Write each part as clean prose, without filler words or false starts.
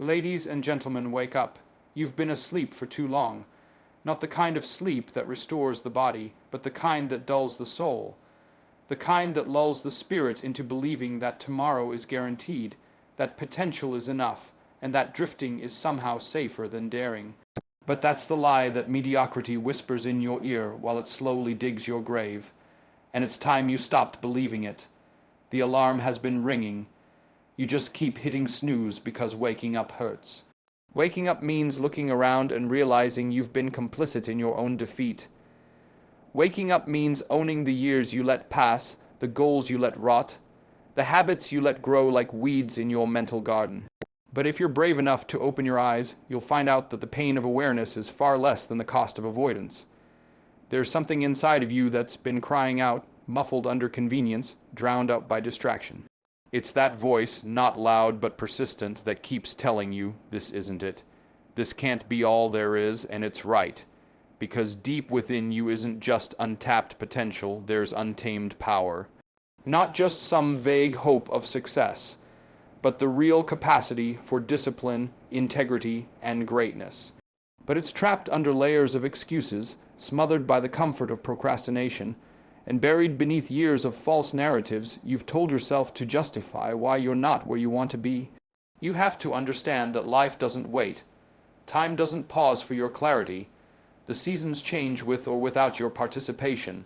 Ladies and gentlemen, wake up. You've been asleep for too long. Not the kind of sleep that restores the body, but the kind that dulls the soul. The kind that lulls the spirit into believing that tomorrow is guaranteed, that potential is enough, and that drifting is somehow safer than daring. But that's the lie that mediocrity whispers in your ear while it slowly digs your grave. And it's time you stopped believing it. The alarm has been ringing. You just keep hitting snooze because waking up hurts. Waking up means looking around and realizing you've been complicit in your own defeat. Waking up means owning the years you let pass, the goals you let rot, the habits you let grow like weeds in your mental garden. But if you're brave enough to open your eyes, you'll find out that the pain of awareness is far less than the cost of avoidance. There's something inside of you that's been crying out, muffled under convenience, drowned out by distraction. It's that voice, not loud but persistent, that keeps telling you, this isn't it. This can't be all there is, and it's right. Because deep within you isn't just untapped potential, there's untamed power. Not just some vague hope of success, but the real capacity for discipline, integrity, and greatness. But it's trapped under layers of excuses, smothered by the comfort of procrastination, and buried beneath years of false narratives you've told yourself to justify why you're not where you want to be. You have to understand that life doesn't wait. Time doesn't pause for your clarity. The seasons change with or without your participation.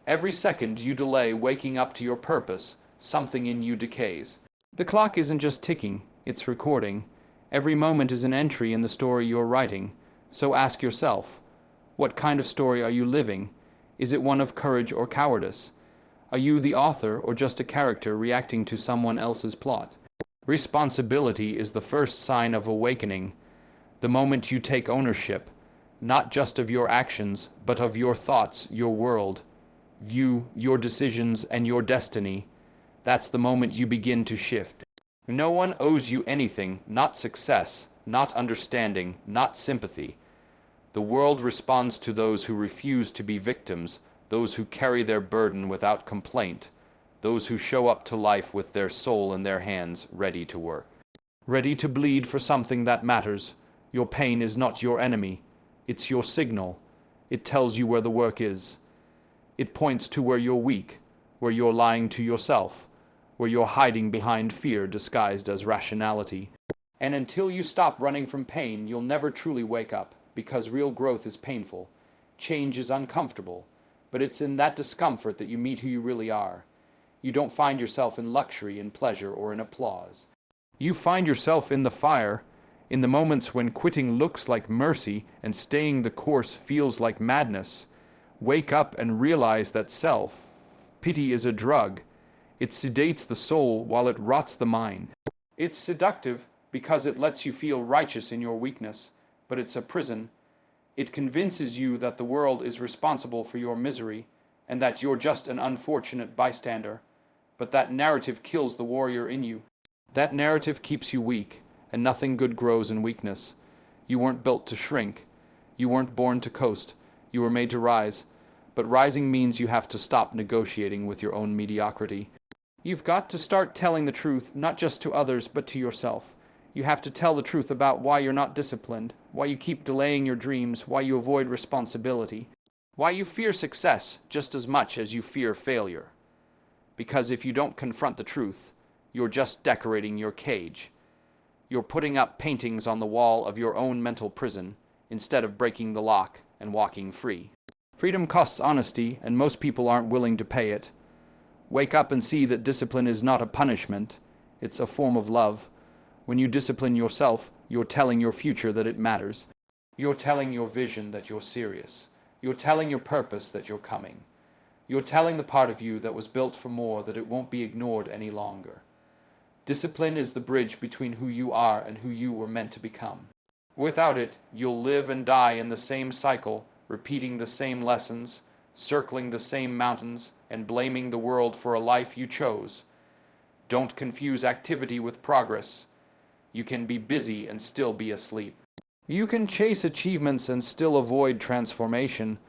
Every second you delay waking up to your purpose, something in you decays. The clock isn't just ticking, it's recording. Every moment is an entry in the story you're writing. So ask yourself, what kind of story are you living? Is it one of courage or cowardice? Are you the author or just a character reacting to someone else's plot? Responsibility is the first sign of awakening. The moment you take ownership, not just of your actions, but of your thoughts, your world, you, your decisions, and your destiny. That's the moment you begin to shift. No one owes you anything, not success, not understanding, not sympathy. The world responds to those who refuse to be victims, those who carry their burden without complaint, those who show up to life with their soul in their hands, ready to work. Ready to bleed for something that matters. Your pain is not your enemy. It's your signal. It tells you where the work is. It points to where you're weak, where you're lying to yourself, where you're hiding behind fear disguised as rationality. And until you stop running from pain, you'll never truly wake up, because real growth is painful. Change is uncomfortable, but it's in that discomfort that you meet who you really are. You don't find yourself in luxury, in pleasure, or in applause. You find yourself in the fire, in the moments when quitting looks like mercy and staying the course feels like madness. Wake up and realize that self-pity is a drug. It sedates the soul while it rots the mind. It's seductive because it lets you feel righteous in your weakness, but it's a prison. It convinces you that the world is responsible for your misery and that you're just an unfortunate bystander. But that narrative kills the warrior in you. That narrative keeps you weak, and nothing good grows in weakness. You weren't built to shrink. You weren't born to coast. You were made to rise. But rising means you have to stop negotiating with your own mediocrity. You've got to start telling the truth, not just to others, but to yourself. You have to tell the truth about why you're not disciplined, why you keep delaying your dreams, why you avoid responsibility, why you fear success just as much as you fear failure. Because if you don't confront the truth, you're just decorating your cage. You're putting up paintings on the wall of your own mental prison, instead of breaking the lock and walking free. Freedom costs honesty, and most people aren't willing to pay it. Wake up and see that discipline is not a punishment, it's a form of love. When you discipline yourself, you're telling your future that it matters. You're telling your vision that you're serious. You're telling your purpose that you're coming. You're telling the part of you that was built for more that it won't be ignored any longer. Discipline is the bridge between who you are and who you were meant to become. Without it, you'll live and die in the same cycle, repeating the same lessons, circling the same mountains, and blaming the world for a life you chose. Don't confuse activity with progress. You can be busy and still be asleep. You can chase achievements and still avoid transformation.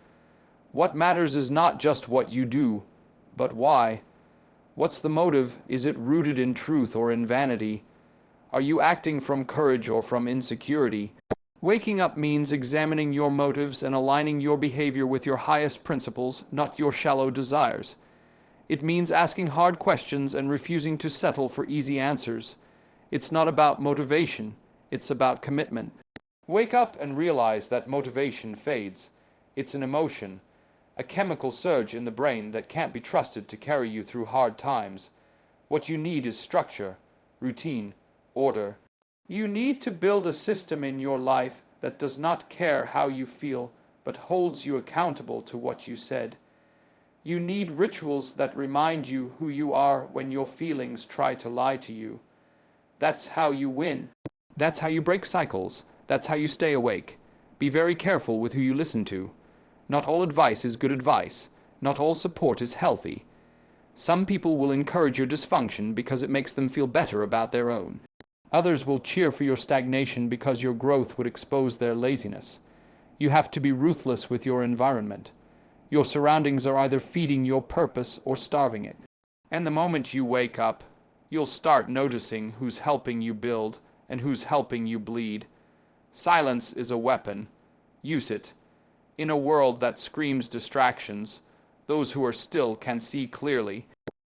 What matters is not just what you do, but why. What's the motive? Is it rooted in truth or in vanity? Are you acting from courage or from insecurity? Waking up means examining your motives and aligning your behavior with your highest principles, not your shallow desires. It means asking hard questions and refusing to settle for easy answers. It's not about motivation, it's about commitment. Wake up and realize that motivation fades. It's an emotion, a chemical surge in the brain that can't be trusted to carry you through hard times. What you need is structure, routine, order. You need to build a system in your life that does not care how you feel, but holds you accountable to what you said. You need rituals that remind you who you are when your feelings try to lie to you. That's how you win. That's how you break cycles. That's how you stay awake. Be very careful with who you listen to. Not all advice is good advice. Not all support is healthy. Some people will encourage your dysfunction because it makes them feel better about their own. Others will cheer for your stagnation because your growth would expose their laziness. You have to be ruthless with your environment. Your surroundings are either feeding your purpose or starving it. And the moment you wake up, you'll start noticing who's helping you build and who's helping you bleed. Silence is a weapon. Use it. In a world that screams distractions, those who are still can see clearly.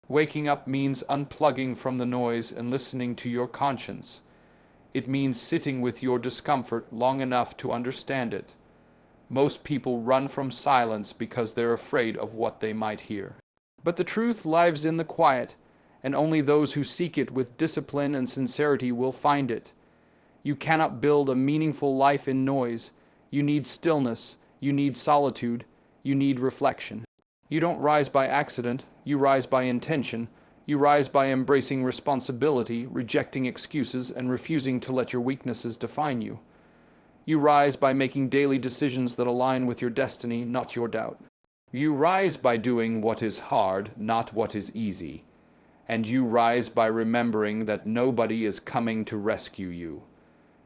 Waking up means unplugging from the noise and listening to your conscience. It means sitting with your discomfort long enough to understand it. Most people run from silence because they're afraid of what they might hear. But the truth lies in the quiet, and only those who seek it with discipline and sincerity will find it. You cannot build a meaningful life in noise. You need stillness. You need solitude. You need reflection. You don't rise by accident. You rise by intention. You rise by embracing responsibility, rejecting excuses, and refusing to let your weaknesses define you. You rise by making daily decisions that align with your destiny, not your doubt. You rise by doing what is hard, not what is easy. And you rise by remembering that nobody is coming to rescue you.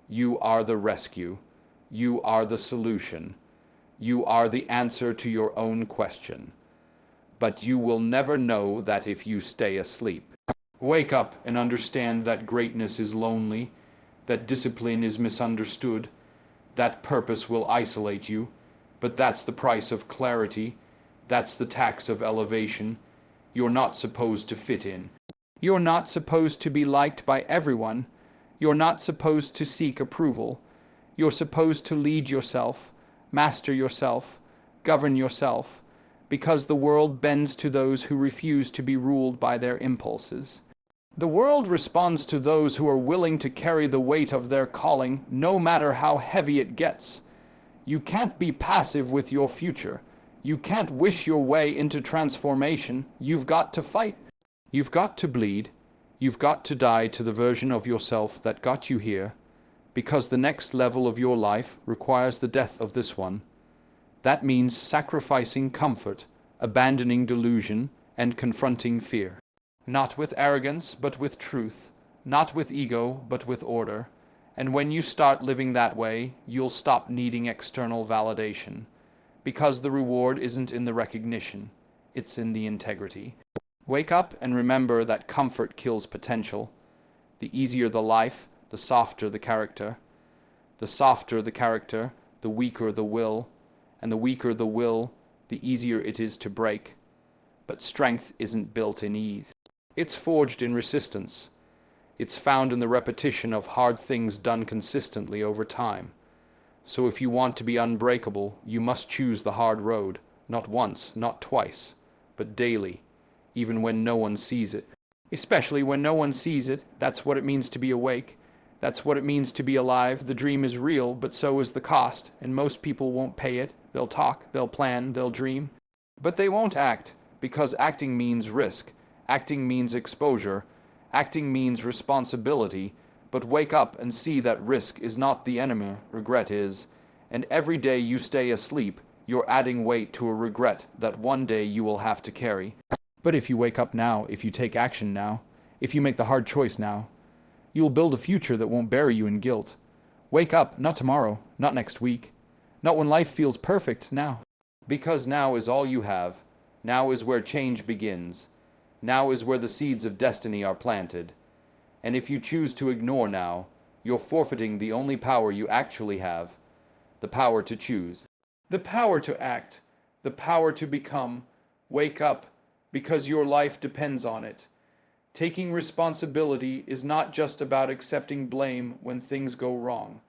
You are the rescue. You are the solution. You are the answer to your own question. But you will never know that if you stay asleep. Wake up and understand that greatness is lonely, that discipline is misunderstood, that purpose will isolate you, but that's the price of clarity, that's the tax of elevation. You're not supposed to fit in. You're not supposed to be liked by everyone. You're not supposed to seek approval. You're supposed to lead yourself, master yourself, govern yourself, because the world bends to those who refuse to be ruled by their impulses. The world responds to those who are willing to carry the weight of their calling, no matter how heavy it gets. You can't be passive with your future. You can't wish your way into transformation. You've got to fight. You've got to bleed. You've got to die to the version of yourself that got you here, because the next level of your life requires the death of this one. That means sacrificing comfort, abandoning delusion, and confronting fear. Not with arrogance, but with truth. Not with ego, but with order. And when you start living that way, you'll stop needing external validation. Because the reward isn't in the recognition, it's in the integrity. Wake up and remember that comfort kills potential. The easier the life, the softer the character. The softer the character, the weaker the will. And the weaker the will, the easier it is to break. But strength isn't built in ease. It's forged in resistance. It's found in the repetition of hard things done consistently over time. So if you want to be unbreakable, you must choose the hard road, not once, not twice, but daily, even when no one sees it. Especially when no one sees it, that's what it means to be awake. That's what it means to be alive. The dream is real, but so is the cost, and most people won't pay it. They'll talk, they'll plan, they'll dream. But they won't act, because acting means risk. Acting means exposure. Acting means responsibility. But wake up and see that risk is not the enemy, regret is. And every day you stay asleep, you're adding weight to a regret that one day you will have to carry. But if you wake up now, if you take action now, if you make the hard choice now, you'll build a future that won't bury you in guilt. Wake up, not tomorrow, not next week, not when life feels perfect, now. Because now is all you have. Now is where change begins. Now is where the seeds of destiny are planted. And if you choose to ignore now, you're forfeiting the only power you actually have, the power to choose. The power to act, the power to become. Wake up, because your life depends on it. Taking responsibility is not just about accepting blame when things go wrong.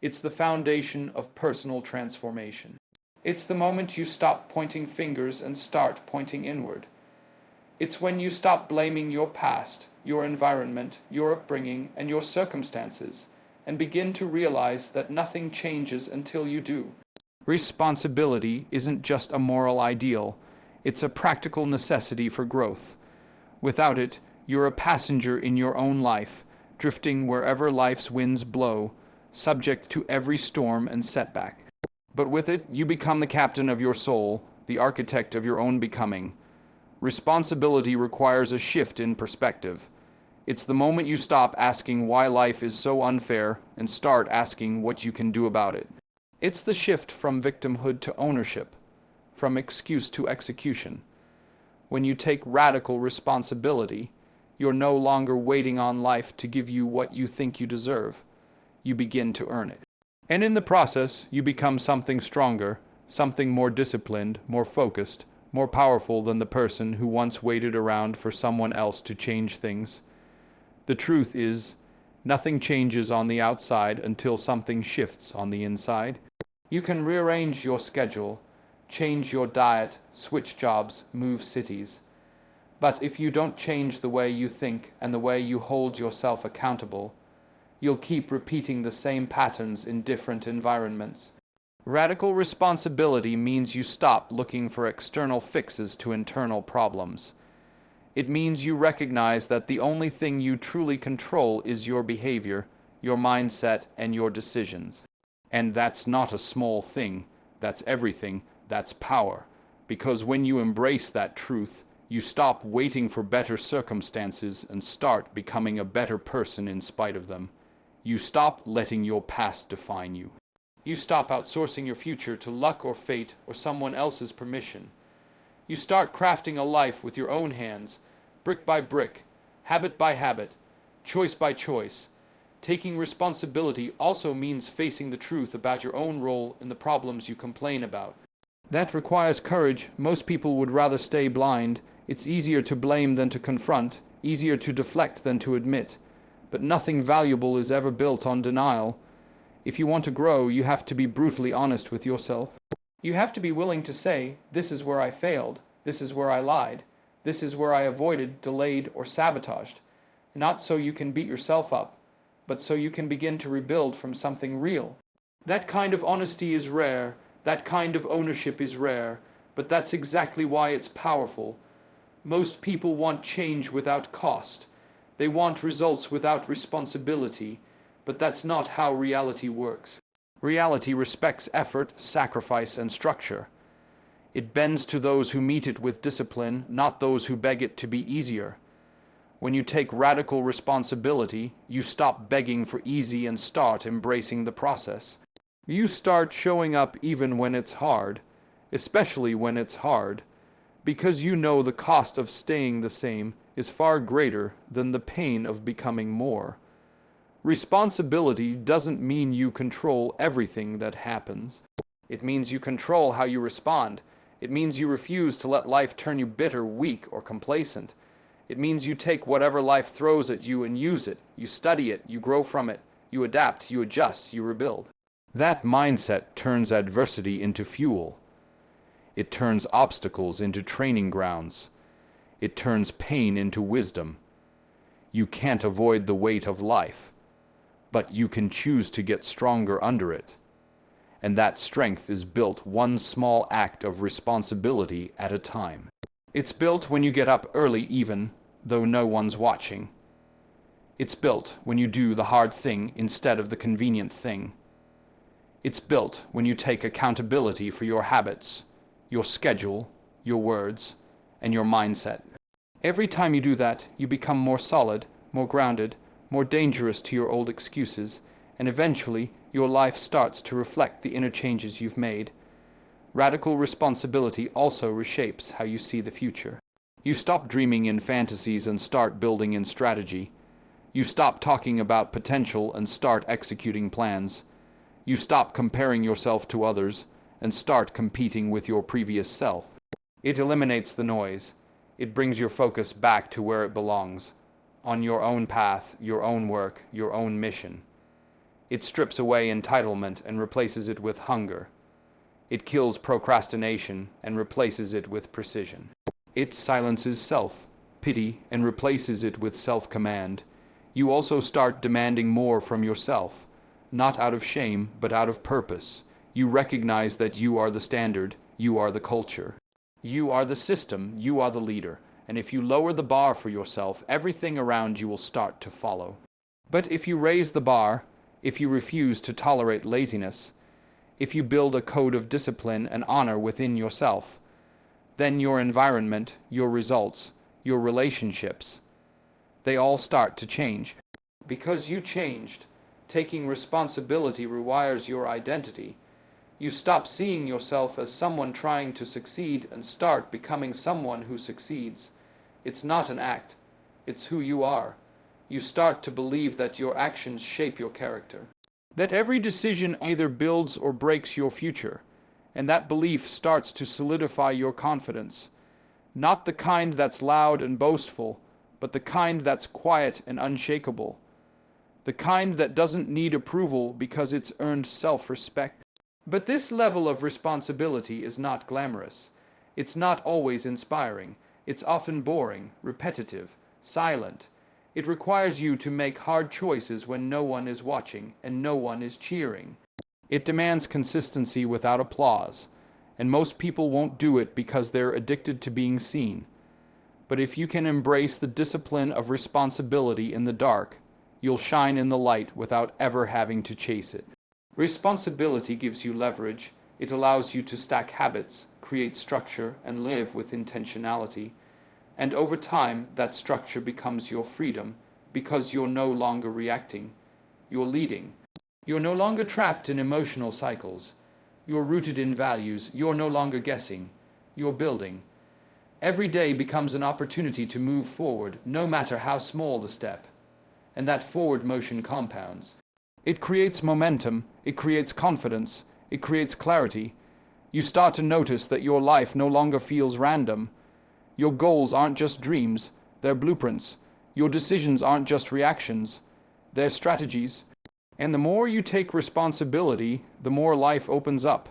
It's the foundation of personal transformation. It's the moment you stop pointing fingers and start pointing inward. It's when you stop blaming your past, your environment, your upbringing, and your circumstances, and begin to realize that nothing changes until you do. Responsibility isn't just a moral ideal, it's a practical necessity for growth. Without it, you're a passenger in your own life, drifting wherever life's winds blow, subject to every storm and setback. But with it, you become the captain of your soul, the architect of your own becoming. Responsibility requires a shift in perspective. It's the moment you stop asking why life is so unfair and start asking what you can do about it. It's the shift from victimhood to ownership, from excuse to execution. When you take radical responsibility, you're no longer waiting on life to give you what you think you deserve. You begin to earn it. And in the process, you become something stronger, something more disciplined, more focused, more powerful than the person who once waited around for someone else to change things. The truth is, nothing changes on the outside until something shifts on the inside. You can rearrange your schedule, change your diet, switch jobs, move cities. But if you don't change the way you think and the way you hold yourself accountable, you'll keep repeating the same patterns in different environments. Radical responsibility means you stop looking for external fixes to internal problems. It means you recognize that the only thing you truly control is your behavior, your mindset, and your decisions. And that's not a small thing, that's everything, that's power. Because when you embrace that truth, you stop waiting for better circumstances and start becoming a better person in spite of them. You stop letting your past define you. You stop outsourcing your future to luck or fate or someone else's permission. You start crafting a life with your own hands, brick by brick, habit by habit, choice by choice. Taking responsibility also means facing the truth about your own role in the problems you complain about. That requires courage. Most people would rather stay blind. It's easier to blame than to confront, easier to deflect than to admit. But nothing valuable is ever built on denial. If you want to grow, you have to be brutally honest with yourself. You have to be willing to say, this is where I failed, this is where I lied, this is where I avoided, delayed, or sabotaged. Not so you can beat yourself up, but so you can begin to rebuild from something real. That kind of honesty is rare, that kind of ownership is rare, but that's exactly why it's powerful. Most people want change without cost. They want results without responsibility, but that's not how reality works. Reality respects effort, sacrifice, and structure. It bends to those who meet it with discipline, not those who beg it to be easier. When you take radical responsibility, you stop begging for easy and start embracing the process. You start showing up even when it's hard, especially when it's hard, because you know the cost of staying the same is far greater than the pain of becoming more. Responsibility doesn't mean you control everything that happens. It means you control how you respond. It means you refuse to let life turn you bitter, weak, or complacent. It means you take whatever life throws at you and use it. You study it, you grow from it, you adapt, you adjust, you rebuild. That mindset turns adversity into fuel. It turns obstacles into training grounds. It turns pain into wisdom. You can't avoid the weight of life, but you can choose to get stronger under it. And that strength is built one small act of responsibility at a time. It's built when you get up early even, though no one's watching. It's built when you do the hard thing instead of the convenient thing. It's built when you take accountability for your habits, your schedule, your words, and your mindset. Every time you do that, you become more solid, more grounded, more dangerous to your old excuses, and eventually your life starts to reflect the inner changes you've made. Radical responsibility also reshapes how you see the future. You stop dreaming in fantasies and start building in strategy. You stop talking about potential and start executing plans. You stop comparing yourself to others and start competing with your previous self. It eliminates the noise. It brings your focus back to where it belongs, on your own path, your own work, your own mission. It strips away entitlement and replaces it with hunger. It kills procrastination and replaces it with precision. It silences self-pity and replaces it with self-command. You also start demanding more from yourself, not out of shame, but out of purpose. You recognize that you are the standard, you are the culture. You are the system, you are the leader. And if you lower the bar for yourself, everything around you will start to follow. But if you raise the bar, if you refuse to tolerate laziness, if you build a code of discipline and honor within yourself, then your environment, your results, your relationships, they all start to change. Because you changed, taking responsibility rewires your identity. You stop seeing yourself as someone trying to succeed and start becoming someone who succeeds. It's not an act, it's who you are. You start to believe that your actions shape your character, that every decision either builds or breaks your future, and that belief starts to solidify your confidence. Not the kind that's loud and boastful, but the kind that's quiet and unshakable. The kind that doesn't need approval because it's earned self-respect. But this level of responsibility is not glamorous. It's not always inspiring. It's often boring, repetitive, silent. It requires you to make hard choices when no one is watching and no one is cheering. It demands consistency without applause, and most people won't do it because they're addicted to being seen. But if you can embrace the discipline of responsibility in the dark, you'll shine in the light without ever having to chase it. Responsibility gives you leverage. It allows you to stack habits, create structure, and live with intentionality. And over time, that structure becomes your freedom because you're no longer reacting. You're leading. You're no longer trapped in emotional cycles. You're rooted in values. You're no longer guessing. You're building. Every day becomes an opportunity to move forward, no matter how small the step. And that forward motion compounds. It creates momentum. It creates confidence. It creates clarity. You start to notice that your life no longer feels random. Your goals aren't just dreams, they're blueprints. Your decisions aren't just reactions, they're strategies. And the more you take responsibility, the more life opens up.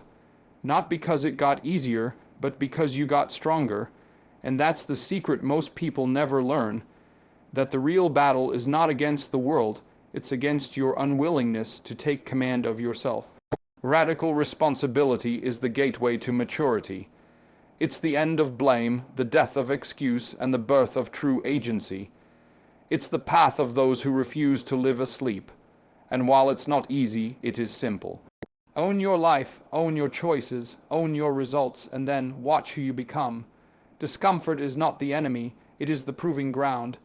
Not because it got easier, but because you got stronger. And that's the secret most people never learn. That the real battle is not against the world, it's against your unwillingness to take command of yourself. Radical responsibility is the gateway to maturity. It's the end of blame, the death of excuse, and the birth of true agency. It's the path of those who refuse to live asleep. And while it's not easy, it is simple. Own your life, own your choices, own your results, and then watch who you become. Discomfort is not the enemy, it is the proving ground.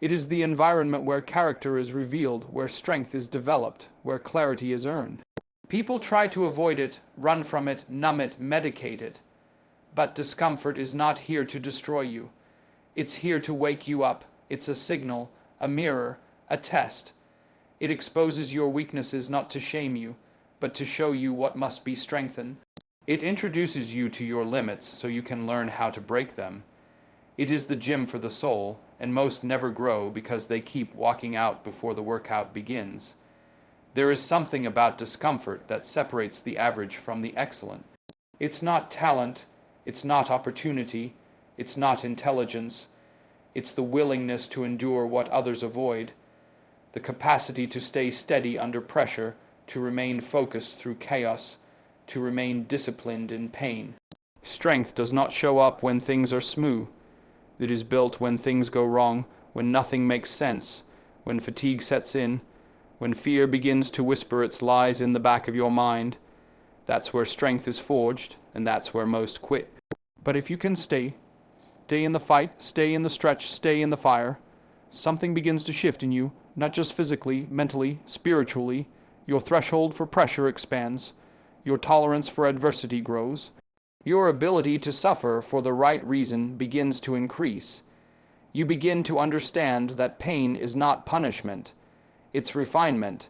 It is the environment where character is revealed, where strength is developed, where clarity is earned. People try to avoid it, run from it, numb it, medicate it. But discomfort is not here to destroy you. It's here to wake you up. It's a signal, a mirror, a test. It exposes your weaknesses not to shame you, but to show you what must be strengthened. It introduces you to your limits so you can learn how to break them. It is the gym for the soul, and most never grow because they keep walking out before the workout begins. There is something about discomfort that separates the average from the excellent. It's not talent. It's not opportunity, it's not intelligence, it's the willingness to endure what others avoid, the capacity to stay steady under pressure, to remain focused through chaos, to remain disciplined in pain. Strength does not show up when things are smooth. It is built when things go wrong, when nothing makes sense, when fatigue sets in, when fear begins to whisper its lies in the back of your mind. That's where strength is forged, and that's where most quit. But if you can stay in the fight, stay in the stretch, stay in the fire, something begins to shift in you, not just physically, mentally, spiritually. Your threshold for pressure expands. Your tolerance for adversity grows. Your ability to suffer for the right reason begins to increase. You begin to understand that pain is not punishment, it's refinement,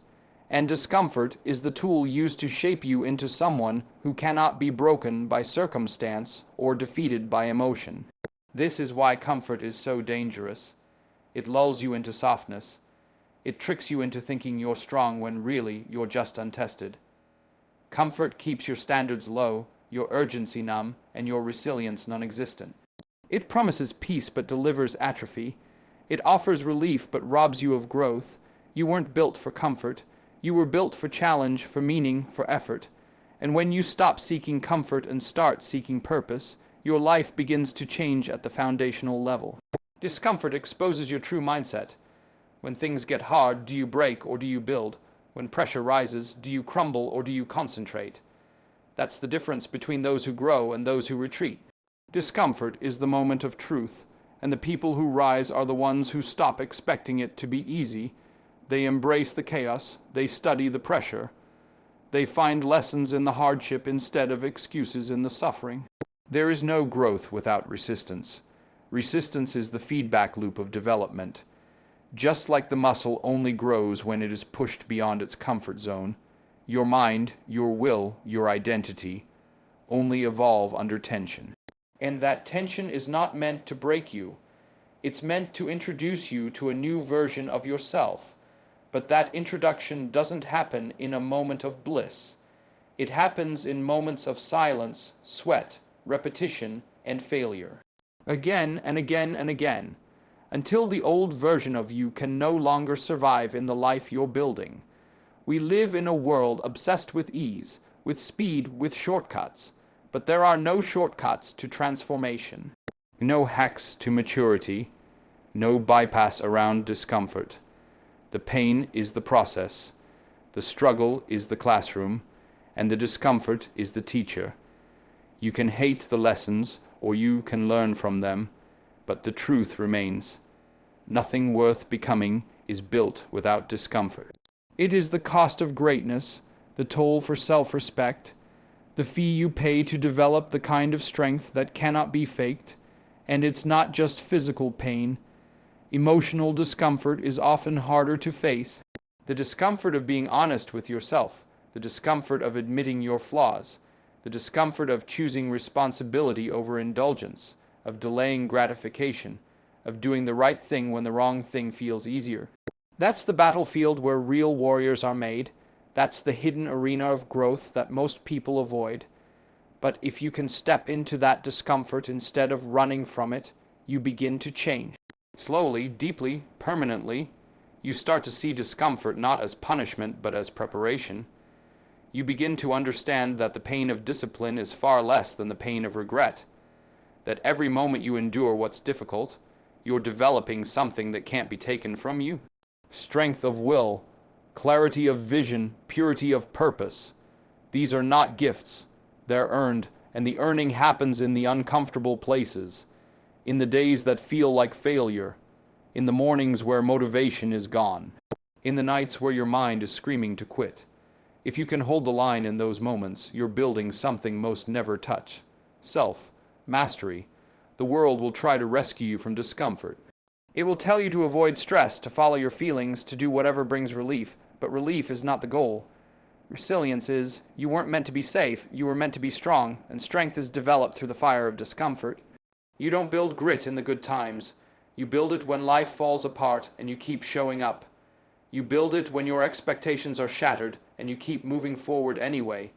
and discomfort is the tool used to shape you into someone who cannot be broken by circumstance or defeated by emotion. This is why comfort is so dangerous. It lulls you into softness. It tricks you into thinking you're strong when really you're just untested. Comfort keeps your standards low, your urgency numb, and your resilience non-existent. It promises peace but delivers atrophy. It offers relief but robs you of growth. You weren't built for comfort. You were built for challenge, for meaning, for effort. And when you stop seeking comfort and start seeking purpose, your life begins to change at the foundational level. Discomfort exposes your true mindset. When things get hard, do you break or do you build? When pressure rises, do you crumble or do you concentrate? That's the difference between those who grow and those who retreat. Discomfort is the moment of truth, and the people who rise are the ones who stop expecting it to be easy. They embrace the chaos, they study the pressure. They find lessons in the hardship instead of excuses in the suffering. There is no growth without resistance. Resistance is the feedback loop of development. Just like the muscle only grows when it is pushed beyond its comfort zone, your mind, your will, your identity only evolve under tension. And that tension is not meant to break you. It's meant to introduce you to a new version of yourself. But that introduction doesn't happen in a moment of bliss. It happens in moments of silence, sweat, repetition, and failure. Again and again and again, until the old version of you can no longer survive in the life you're building. We live in a world obsessed with ease, with speed, with shortcuts. But there are no shortcuts to transformation. No hacks to maturity. No bypass around discomfort. The pain is the process. The struggle is the classroom. And the discomfort is the teacher. You can hate the lessons or you can learn from them, but the truth remains. Nothing worth becoming is built without discomfort. It is the cost of greatness, the toll for self-respect, the fee you pay to develop the kind of strength that cannot be faked, and it's not just physical pain. Emotional discomfort is often harder to face. The discomfort of being honest with yourself, the discomfort of admitting your flaws, the discomfort of choosing responsibility over indulgence, of delaying gratification, of doing the right thing when the wrong thing feels easier. That's the battlefield where real warriors are made. That's the hidden arena of growth that most people avoid. But if you can step into that discomfort instead of running from it, you begin to change. Slowly, deeply, permanently, you start to see discomfort not as punishment but as preparation. You begin to understand that the pain of discipline is far less than the pain of regret. That every moment you endure what's difficult, you're developing something that can't be taken from you. Strength of will, clarity of vision, purity of purpose. These are not gifts. They're earned, and the earning happens in the uncomfortable places, in the days that feel like failure, in the mornings where motivation is gone, in the nights where your mind is screaming to quit. If you can hold the line in those moments, you're building something most never touch. Self, mastery. The world will try to rescue you from discomfort. It will tell you to avoid stress, to follow your feelings, to do whatever brings relief. But relief is not the goal. Resilience is, you weren't meant to be safe, you were meant to be strong, and strength is developed through the fire of discomfort. You don't build grit in the good times. You build it when life falls apart and you keep showing up. You build it when your expectations are shattered and you keep moving forward anyway.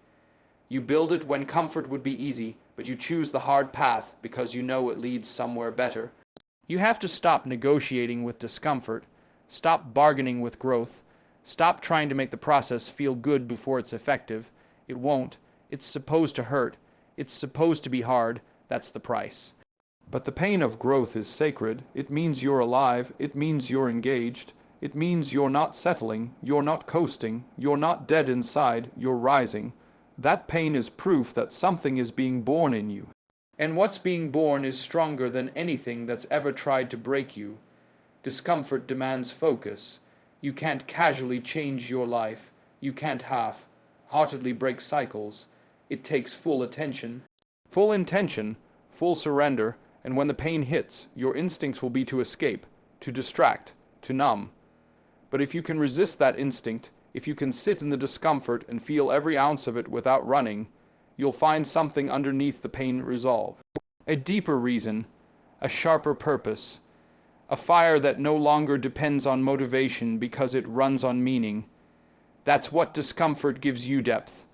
You build it when comfort would be easy, but you choose the hard path because you know it leads somewhere better. You have to stop negotiating with discomfort, stop bargaining with growth, stop trying to make the process feel good before it's effective. It won't. It's supposed to hurt. It's supposed to be hard. That's the price. But the pain of growth is sacred. It means you're alive. It means you're engaged. It means you're not settling. You're not coasting. You're not dead inside. You're rising. That pain is proof that something is being born in you. And what's being born is stronger than anything that's ever tried to break you. Discomfort demands focus. You can't casually change your life. You can't half-heartedly break cycles. It takes full attention, full intention, full surrender, And when the pain hits, your instincts will be to escape, to distract, to numb. But if you can resist that instinct, if you can sit in the discomfort and feel every ounce of it without running, you'll find something underneath the pain resolve. A deeper reason, a sharper purpose, a fire that no longer depends on motivation because it runs on meaning. That's what discomfort gives you: depth.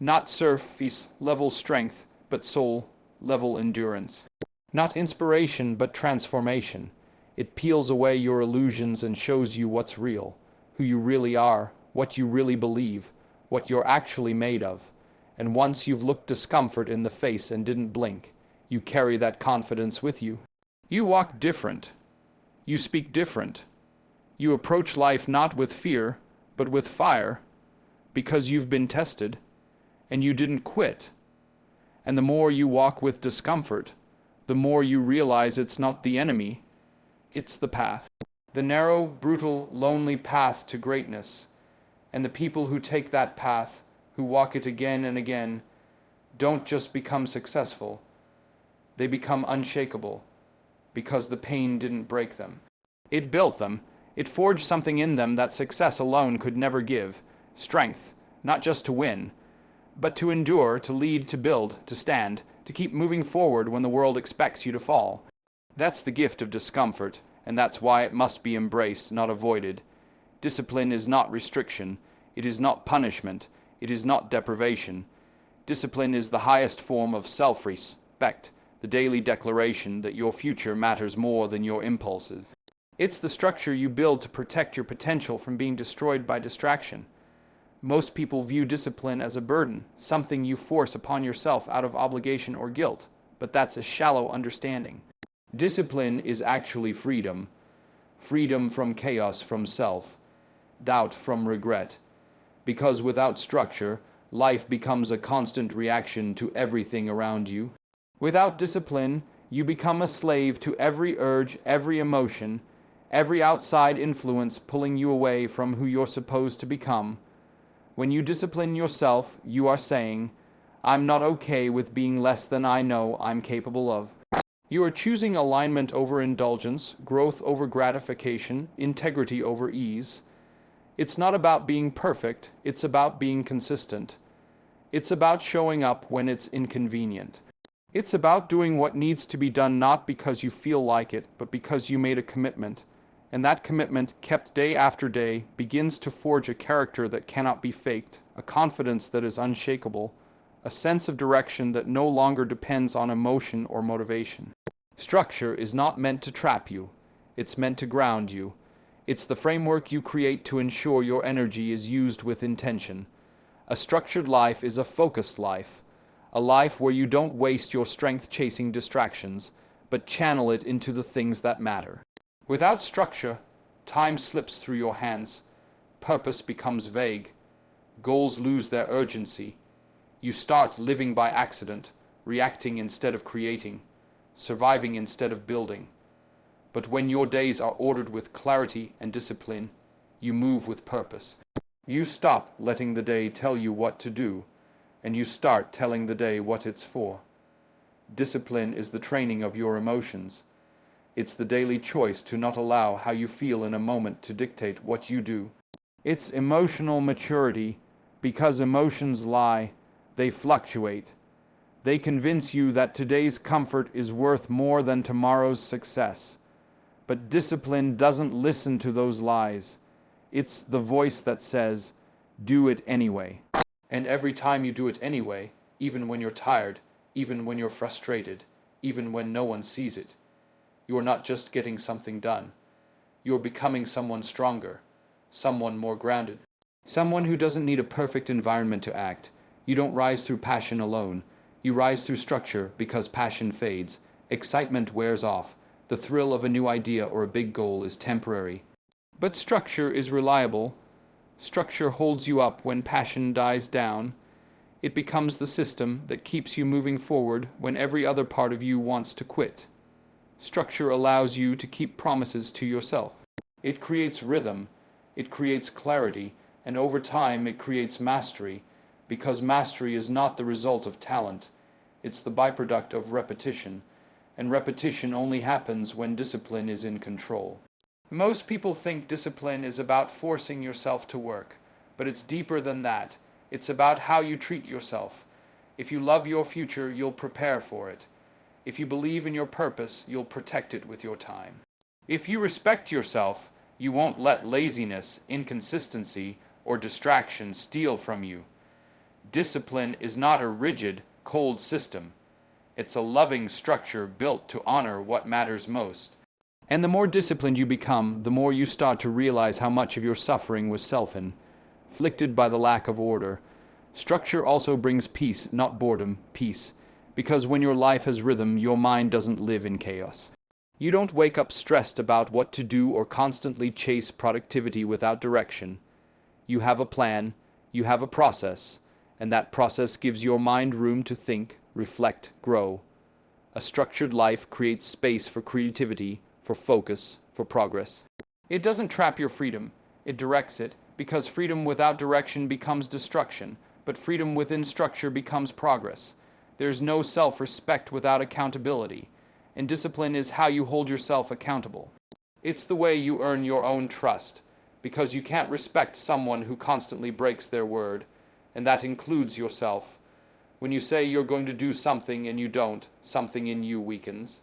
Not surface level strength, but soul level endurance. Not inspiration, but transformation. It peels away your illusions and shows you what's real, who you really are, what you really believe, what you're actually made of. And once you've looked discomfort in the face and didn't blink, you carry that confidence with you. You walk different. You speak different. You approach life not with fear, but with fire, because you've been tested, and you didn't quit. And the more you walk with discomfort, the more you realize it's not the enemy, it's the path. The narrow, brutal, lonely path to greatness. And the people who take that path, who walk it again and again, don't just become successful. They become unshakable, because the pain didn't break them. It built them. It forged something in them that success alone could never give. Strength, not just to win, but to endure, to lead, to build, to stand, to keep moving forward when the world expects you to fall. That's the gift of discomfort, and that's why it must be embraced, not avoided. Discipline is not restriction. It is not punishment. It is not deprivation. Discipline is the highest form of self-respect, the daily declaration that your future matters more than your impulses. It's the structure you build to protect your potential from being destroyed by distraction. Most people view discipline as a burden, something you force upon yourself out of obligation or guilt, but that's a shallow understanding. Discipline is actually freedom. Freedom from chaos, from self, doubt, from regret. Because without structure, life becomes a constant reaction to everything around you. Without discipline, you become a slave to every urge, every emotion, every outside influence pulling you away from who you're supposed to become. When you discipline yourself, you are saying, I'm not okay with being less than I know I'm capable of. You are choosing alignment over indulgence, growth over gratification, integrity over ease. It's not about being perfect, it's about being consistent. It's about showing up when it's inconvenient. It's about doing what needs to be done not because you feel like it, but because you made a commitment. And that commitment, kept day after day, begins to forge a character that cannot be faked, a confidence that is unshakable, a sense of direction that no longer depends on emotion or motivation. Structure is not meant to trap you. It's meant to ground you. It's the framework you create to ensure your energy is used with intention. A structured life is a focused life. A life where you don't waste your strength chasing distractions, but channel it into the things that matter. Without structure, time slips through your hands. Purpose becomes vague. Goals lose their urgency. You start living by accident, reacting instead of creating, surviving instead of building. But when your days are ordered with clarity and discipline, you move with purpose. You stop letting the day tell you what to do, and you start telling the day what it's for. Discipline is the training of your emotions. It's the daily choice to not allow how you feel in a moment to dictate what you do. It's emotional maturity, because emotions lie, they fluctuate. They convince you that today's comfort is worth more than tomorrow's success. But discipline doesn't listen to those lies. It's the voice that says, do it anyway. And every time you do it anyway, even when you're tired, even when you're frustrated, even when no one sees it, you are not just getting something done. You're becoming someone stronger, someone more grounded, someone who doesn't need a perfect environment to act. You don't rise through passion alone. You rise through structure because passion fades, excitement wears off, the thrill of a new idea or a big goal is temporary. But structure is reliable. Structure holds you up when passion dies down. It becomes the system that keeps you moving forward when every other part of you wants to quit. Structure allows you to keep promises to yourself. It creates rhythm, it creates clarity, and over time it creates mastery, because mastery is not the result of talent, it's the byproduct of repetition, and repetition only happens when discipline is in control. Most people think discipline is about forcing yourself to work, but it's deeper than that. It's about how you treat yourself. If you love your future, you'll prepare for it. If you believe in your purpose, you'll protect it with your time. If you respect yourself, you won't let laziness, inconsistency, or distraction steal from you. Discipline is not a rigid, cold system. It's a loving structure built to honor what matters most. And the more disciplined you become, the more you start to realize how much of your suffering was self-inflicted by the lack of order. Structure also brings peace, not boredom, peace. Because when your life has rhythm, your mind doesn't live in chaos. You don't wake up stressed about what to do or constantly chase productivity without direction. You have a plan, you have a process, and that process gives your mind room to think, reflect, grow. A structured life creates space for creativity, for focus, for progress. It doesn't trap your freedom, it directs it, because freedom without direction becomes destruction, but freedom within structure becomes progress. There's no self-respect without accountability, and discipline is how you hold yourself accountable. It's the way you earn your own trust, because you can't respect someone who constantly breaks their word, and that includes yourself. When you say you're going to do something and you don't, something in you weakens.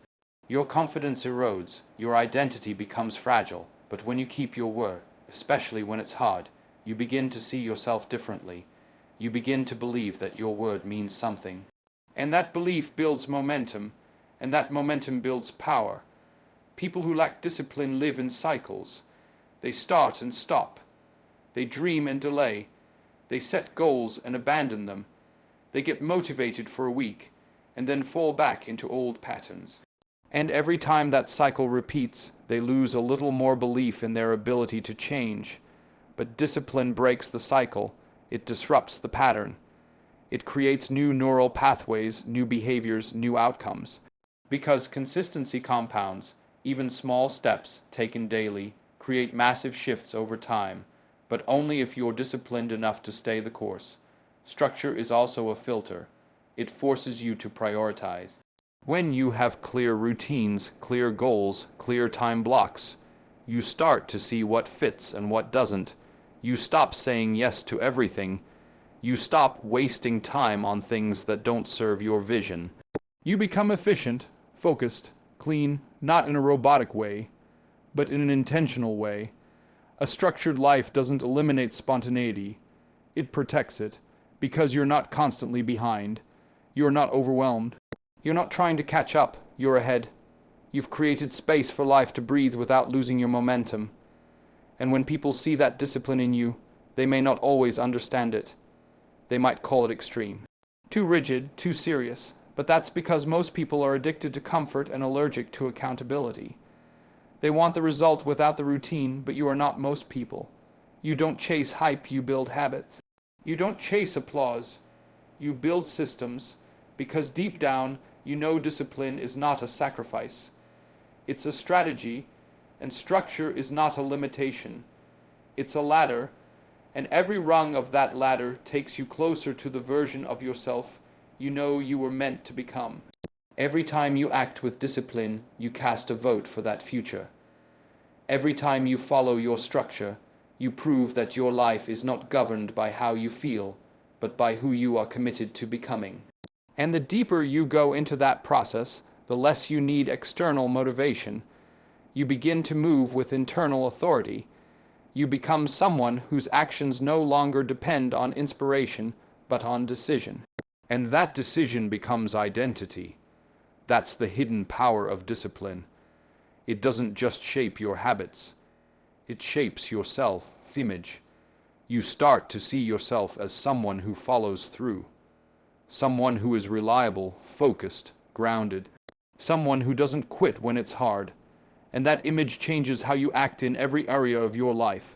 Your confidence erodes, your identity becomes fragile, but when you keep your word, especially when it's hard, you begin to see yourself differently. You begin to believe that your word means something. And that belief builds momentum, and that momentum builds power. People who lack discipline live in cycles. They start and stop. They dream and delay. They set goals and abandon them. They get motivated for a week, and then fall back into old patterns. And every time that cycle repeats, they lose a little more belief in their ability to change. But discipline breaks the cycle. It disrupts the pattern. It creates new neural pathways, new behaviors, new outcomes. Because consistency compounds, even small steps taken daily create massive shifts over time, but only if you're disciplined enough to stay the course. Structure is also a filter. It forces you to prioritize. When you have clear routines, clear goals, clear time blocks, you start to see what fits and what doesn't. You stop saying yes to everything. You stop wasting time on things that don't serve your vision. You become efficient, focused, clean, not in a robotic way, but in an intentional way. A structured life doesn't eliminate spontaneity. It protects it, because you're not constantly behind. You're not overwhelmed. You're not trying to catch up. You're ahead. You've created space for life to breathe without losing your momentum. And when people see that discipline in you, they may not always understand it. They might call it extreme. Too rigid, too serious. But that's because most people are addicted to comfort and allergic to accountability. They want the result without the routine, but you are not most people. You don't chase hype, you build habits. You don't chase applause, you build systems, because deep down, you know discipline is not a sacrifice. It's a strategy, and structure is not a limitation. It's a ladder, and every rung of that ladder takes you closer to the version of yourself you know you were meant to become. Every time you act with discipline, you cast a vote for that future. Every time you follow your structure, you prove that your life is not governed by how you feel, but by who you are committed to becoming. And the deeper you go into that process, the less you need external motivation. You begin to move with internal authority. You become someone whose actions no longer depend on inspiration, but on decision. And that decision becomes identity. That's the hidden power of discipline. It doesn't just shape your habits. It shapes your self-image. You start to see yourself as someone who follows through. Someone who is reliable, focused, grounded. Someone who doesn't quit when it's hard. And that image changes how you act in every area of your life.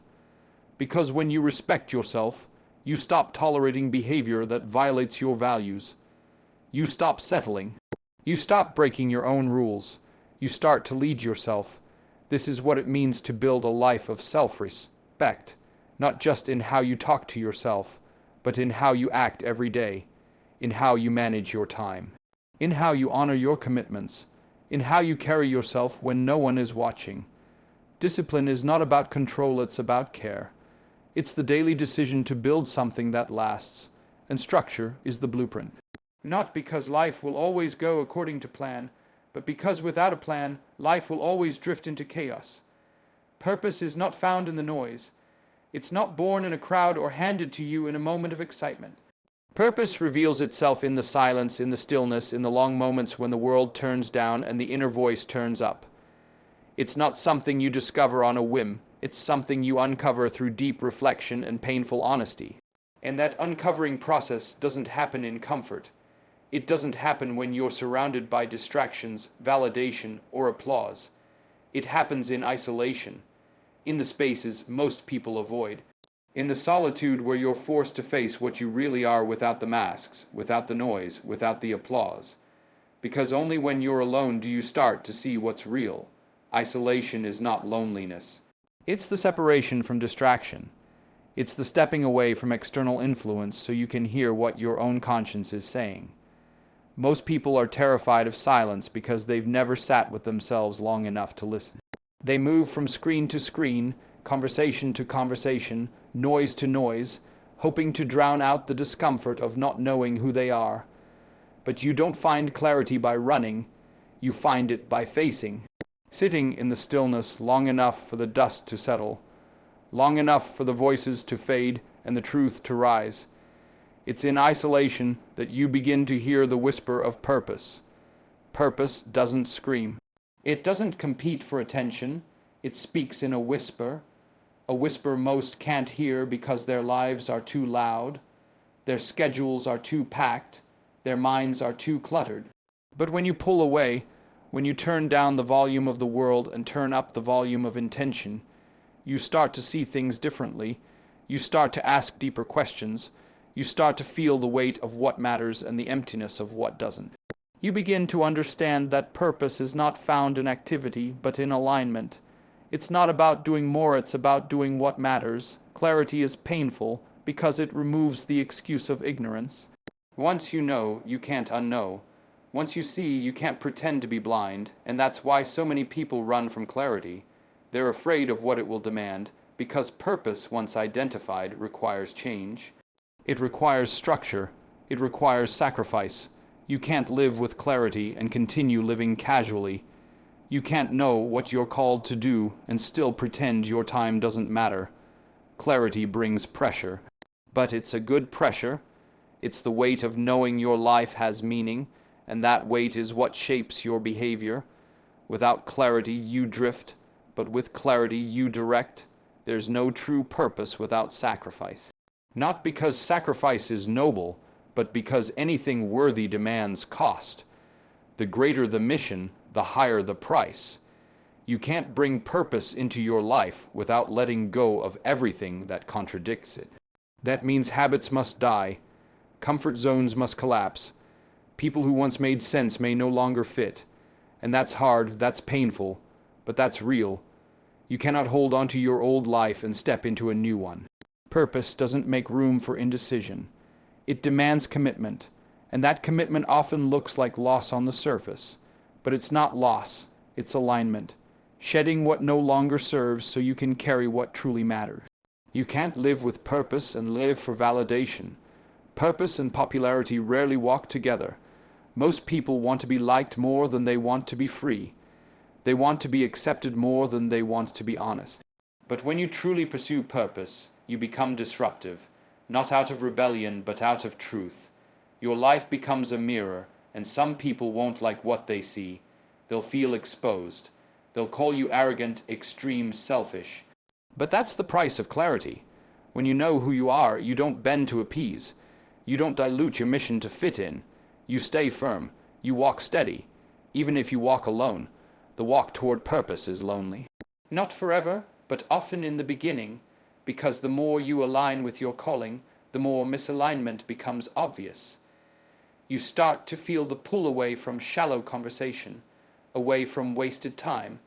Because when you respect yourself, you stop tolerating behavior that violates your values. You stop settling. You stop breaking your own rules. You start to lead yourself. This is what it means to build a life of self-respect, not just in how you talk to yourself, but in how you act every day, in how you manage your time, in how you honor your commitments, in how you carry yourself when no one is watching. Discipline is not about control, it's about care. It's the daily decision to build something that lasts, and structure is the blueprint. Not because life will always go according to plan, but because without a plan, life will always drift into chaos. Purpose is not found in the noise. It's not born in a crowd or handed to you in a moment of excitement. Purpose reveals itself in the silence, in the stillness, in the long moments when the world turns down and the inner voice turns up. It's not something you discover on a whim. It's something you uncover through deep reflection and painful honesty. And that uncovering process doesn't happen in comfort. It doesn't happen when you're surrounded by distractions, validation, or applause. It happens in isolation, in the spaces most people avoid. In the solitude where you're forced to face what you really are without the masks, without the noise, without the applause. Because only when you're alone do you start to see what's real. Isolation is not loneliness. It's the separation from distraction. It's the stepping away from external influence so you can hear what your own conscience is saying. Most people are terrified of silence because they've never sat with themselves long enough to listen. They move from screen to screen, conversation to conversation, noise to noise, hoping to drown out the discomfort of not knowing who they are. But you don't find clarity by running, you find it by facing. Sitting in the stillness long enough for the dust to settle, long enough for the voices to fade and the truth to rise. It's in isolation that you begin to hear the whisper of purpose. Purpose doesn't scream. It doesn't compete for attention. It speaks in a whisper most can't hear because their lives are too loud, their schedules are too packed, their minds are too cluttered. But when you pull away, when you turn down the volume of the world and turn up the volume of intention, you start to see things differently. You start to ask deeper questions. You start to feel the weight of what matters and the emptiness of what doesn't. You begin to understand that purpose is not found in activity, but in alignment. It's not about doing more, it's about doing what matters. Clarity is painful because it removes the excuse of ignorance. Once you know, you can't unknow. Once you see, you can't pretend to be blind, and that's why so many people run from clarity. They're afraid of what it will demand, because purpose, once identified, requires change. It requires structure. It requires sacrifice. You can't live with clarity and continue living casually. You can't know what you're called to do and still pretend your time doesn't matter. Clarity brings pressure. But it's a good pressure. It's the weight of knowing your life has meaning, and that weight is what shapes your behavior. Without clarity, you drift, but with clarity, you direct. There's no true purpose without sacrifice. Not because sacrifice is noble, but because anything worthy demands cost. The greater the mission, the higher the price. You can't bring purpose into your life without letting go of everything that contradicts it. That means habits must die, comfort zones must collapse, people who once made sense may no longer fit. And that's hard, that's painful, but that's real. You cannot hold on to your old life and step into a new one. Purpose doesn't make room for indecision. It demands commitment, and that commitment often looks like loss on the surface. But it's not loss, it's alignment. Shedding what no longer serves so you can carry what truly matters. You can't live with purpose and live for validation. Purpose and popularity rarely walk together. Most people want to be liked more than they want to be free. They want to be accepted more than they want to be honest. But when you truly pursue purpose, you become disruptive, not out of rebellion, but out of truth. Your life becomes a mirror, and some people won't like what they see. They'll feel exposed. They'll call you arrogant, extreme, selfish. But that's the price of clarity. When you know who you are, you don't bend to appease. You don't dilute your mission to fit in. You stay firm. You walk steady. Even if you walk alone, the walk toward purpose is lonely. Not forever, but often in the beginning, because the more you align with your calling, the more misalignment becomes obvious. You start to feel the pull away from shallow conversation, away from wasted time,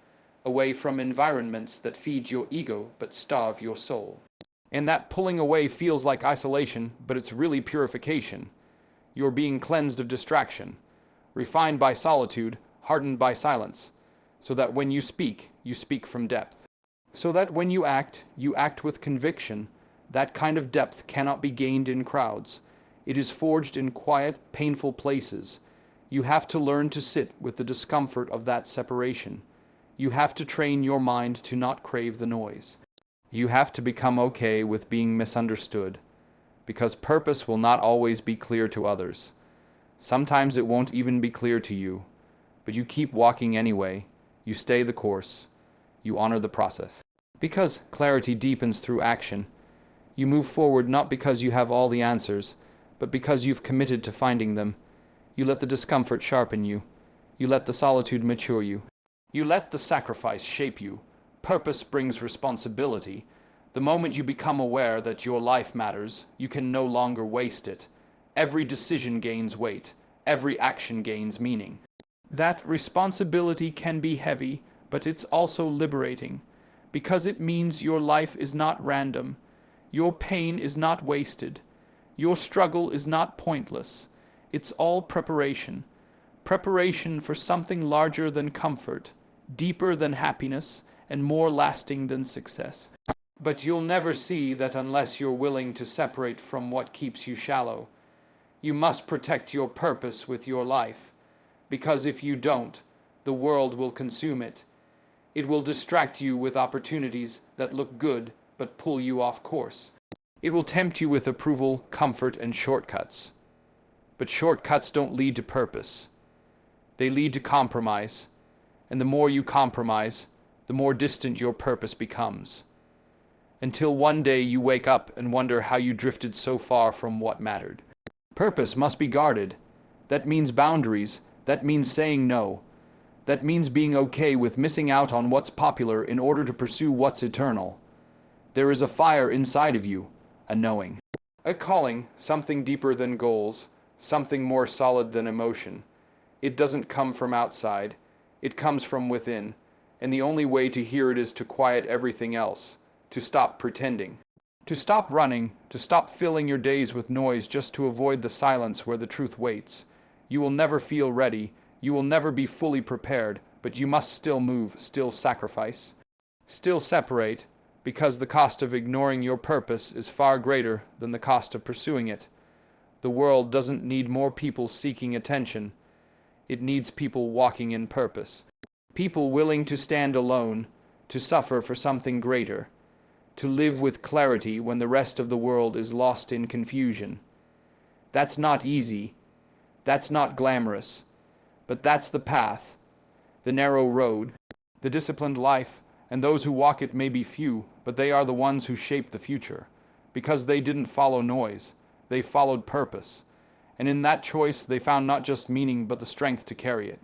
away from environments that feed your ego but starve your soul. And that pulling away feels like isolation, but it's really purification. You're being cleansed of distraction, refined by solitude, hardened by silence, so that when you speak from depth. So that when you act with conviction. That kind of depth cannot be gained in crowds. It is forged in quiet, painful places. You have to learn to sit with the discomfort of that separation. You have to train your mind to not crave the noise. You have to become okay with being misunderstood, because purpose will not always be clear to others. Sometimes it won't even be clear to you, but you keep walking anyway. You stay the course. You honor the process. Because clarity deepens through action. You move forward not because you have all the answers, but because you've committed to finding them. You let the discomfort sharpen you. You let the solitude mature you. You let the sacrifice shape you. Purpose brings responsibility. The moment you become aware that your life matters, you can no longer waste it. Every decision gains weight. Every action gains meaning. That responsibility can be heavy, but it's also liberating, because it means your life is not random. Your pain is not wasted. Your struggle is not pointless. It's all preparation. Preparation for something larger than comfort, deeper than happiness, and more lasting than success. But you'll never see that unless you're willing to separate from what keeps you shallow. You must protect your purpose with your life, because if you don't, the world will consume it. It will distract you with opportunities that look good but pull you off course. It will tempt you with approval, comfort, and shortcuts. But shortcuts don't lead to purpose. They lead to compromise, and the more you compromise, the more distant your purpose becomes. Until one day you wake up and wonder how you drifted so far from what mattered. Purpose must be guarded. That means boundaries. That means saying no. That means being okay with missing out on what's popular in order to pursue what's eternal. There is a fire inside of you, a knowing. A calling, something deeper than goals, something more solid than emotion. It doesn't come from outside. It comes from within. And the only way to hear it is to quiet everything else, to stop pretending. To stop running, to stop filling your days with noise just to avoid the silence where the truth waits. You will never feel ready. You will never be fully prepared, but you must still move, still sacrifice, still separate, because the cost of ignoring your purpose is far greater than the cost of pursuing it. The world doesn't need more people seeking attention. It needs people walking in purpose. People willing to stand alone, to suffer for something greater, to live with clarity when the rest of the world is lost in confusion. That's not easy. That's not glamorous. But that's the path, the narrow road, the disciplined life, and those who walk it may be few, but they are the ones who shape the future, because they didn't follow noise, they followed purpose, and in that choice they found not just meaning but the strength to carry it.